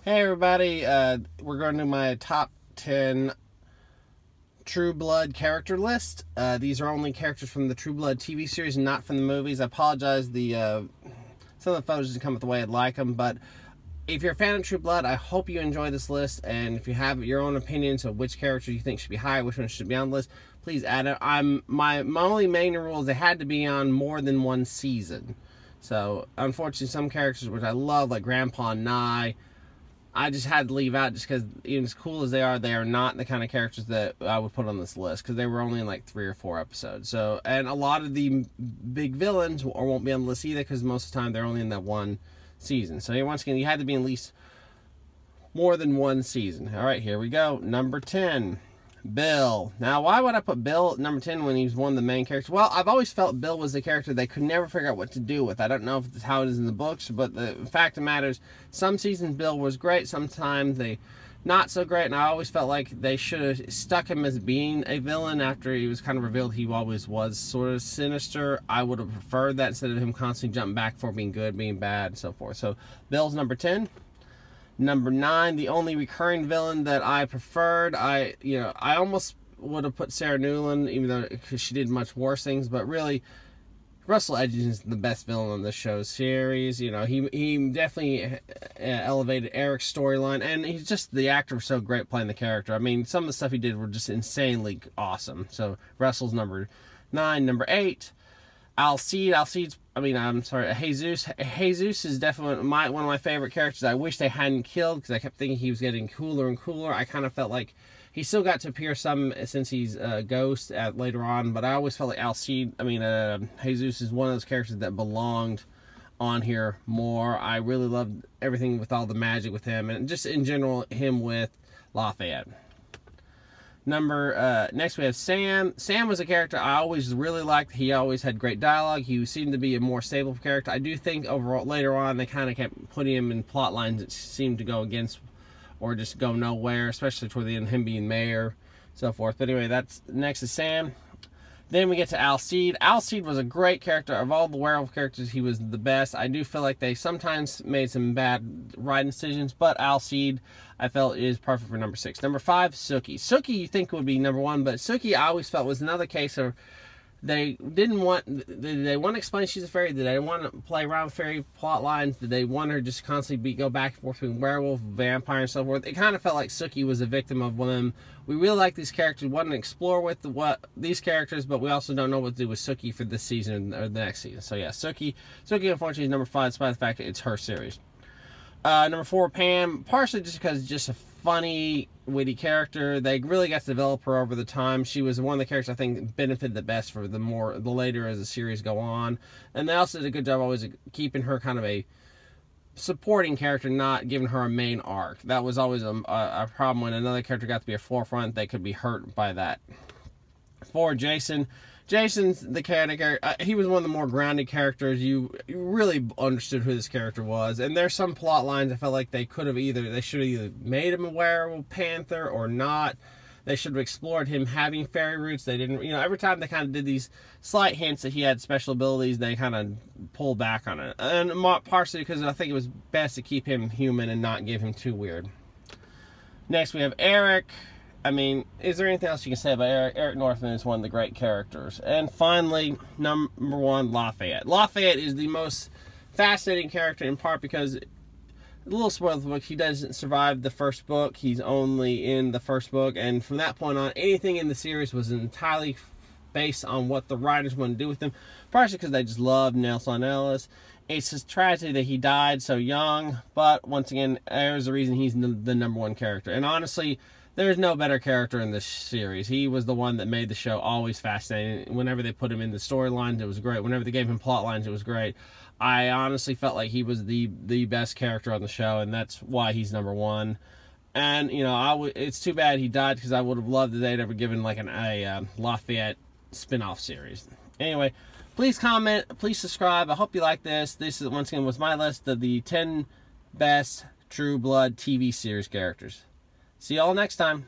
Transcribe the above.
Hey everybody, we're going to my top 10 True Blood character list. These are only characters from the True Blood TV series, not from the movies. I apologize, some of the photos didn't come out the way I'd like them, but if you're a fan of True Blood, I hope you enjoy this list, and if you have your own opinions of which character you think should be higher, which one should be on the list, please add it. My only main rule is they had to be on more than one season. So, unfortunately, some characters which I love, like Grandpa Nye, I just had to leave out just because, even as cool as they are not the kind of characters that I would put on this list because they were only in like 3 or 4 episodes. So, and a lot of the big villains won't be on the list either because most of the time they're only in that one season. So, once again, you had to be at least more than one season. All right, here we go. Number 10, Bill. Now, why would I put Bill at number 10 when he's one of the main characters? Well, I've always felt Bill was the character they could never figure out what to do with. I don't know if it's how it is in the books, but the fact of the matter is, some seasons Bill was great, sometimes they not so great, and I always felt like they should have stuck him as being a villain after he was kind of revealed he always was sort of sinister. I would have preferred that instead of him constantly jumping back for being good, being bad, and so forth. So, Bill's number 10. Number 9, the only recurring villain that I preferred. I almost would have put Sarah Newland, even though because she did much worse things. But really, Russell Edgins is the best villain on this show series. You know, he definitely elevated Eric's storyline, and he's just the actor was so great playing the character. I mean, some of the stuff he did were just insanely awesome. So Russell's number 9. Number 8. Jesus is definitely one of my favorite characters. I wish they hadn't killed because I kept thinking he was getting cooler and cooler. I kind of felt like he still got to appear some since he's a ghost later on, but I always felt like Jesus is one of those characters that belonged on here more. I really loved everything with all the magic with him, and just in general him with Lafayette. Next we have Sam. Sam was a character I always really liked. He always had great dialogue. He seemed to be a more stable character. I do think overall later on they kind of kept putting him in plot lines that seemed to go against or just go nowhere, especially toward the end, him being mayor, so forth. But anyway, next is Sam. Then we get to Alcide. Alcide was a great character. Of all the werewolf characters, he was the best. I do feel like they sometimes made some bad writing decisions, but Alcide, I felt, is perfect for number 6. Number 5, Sookie. Sookie you think would be number 1, but Sookie I always felt was another case of they want to explain she's a fairy? Did they want to play around with fairy plot lines? Did they want her just constantly go back and forth between werewolf, vampire, and so forth? It kind of felt like Sookie was a victim of one of them. We really like these characters, want to explore with these characters, but we also don't know what to do with Sookie for this season or the next season. So yeah, Sookie unfortunately is number 5, despite the fact that it's her series. Number 4, Pam, partially just because it's just a funny, witty character. They really got to develop her over the time. She was one of the characters I think benefited the best for the later as the series go on. And they also did a good job always keeping her kind of a supporting character, not giving her a main arc. That was always a problem when another character got to be a forefront. They could be hurt by that. 4, Jason. Jason's the character. He was one of the more grounded characters. You really understood who this character was. And there's some plot lines I felt like they should have either made him a werewolf panther or not. They should have explored him having fairy roots. They didn't, every time they kind of did these slight hints that he had special abilities, they kind of pulled back on it. And partially because I think it was best to keep him human and not give him too weird. Next we have Eric. I mean, is there anything else you can say about Eric? Eric Northman is one of the great characters. And finally, number 1, Lafayette. Lafayette is the most fascinating character in part because, a little spoiler of the book, he doesn't survive the first book. He's only in the first book. And from that point on, anything in the series was entirely based on what the writers wanted to do with him. Partially because they just loved Nelson Ellis. It's just tragedy that he died so young. But once again, there's a reason he's the number 1 character. And honestly, there's no better character in this series. He was the one that made the show always fascinating. Whenever they put him in the storylines, it was great. Whenever they gave him plot lines, it was great. I honestly felt like he was the best character on the show, and that's why he's number 1. And, it's too bad he died because I would have loved that they'd ever given like a Lafayette spin-off series. Anyway, please comment, please subscribe. I hope you like this. This is, once again, was my list of the 10 best True Blood TV series characters. See y'all next time.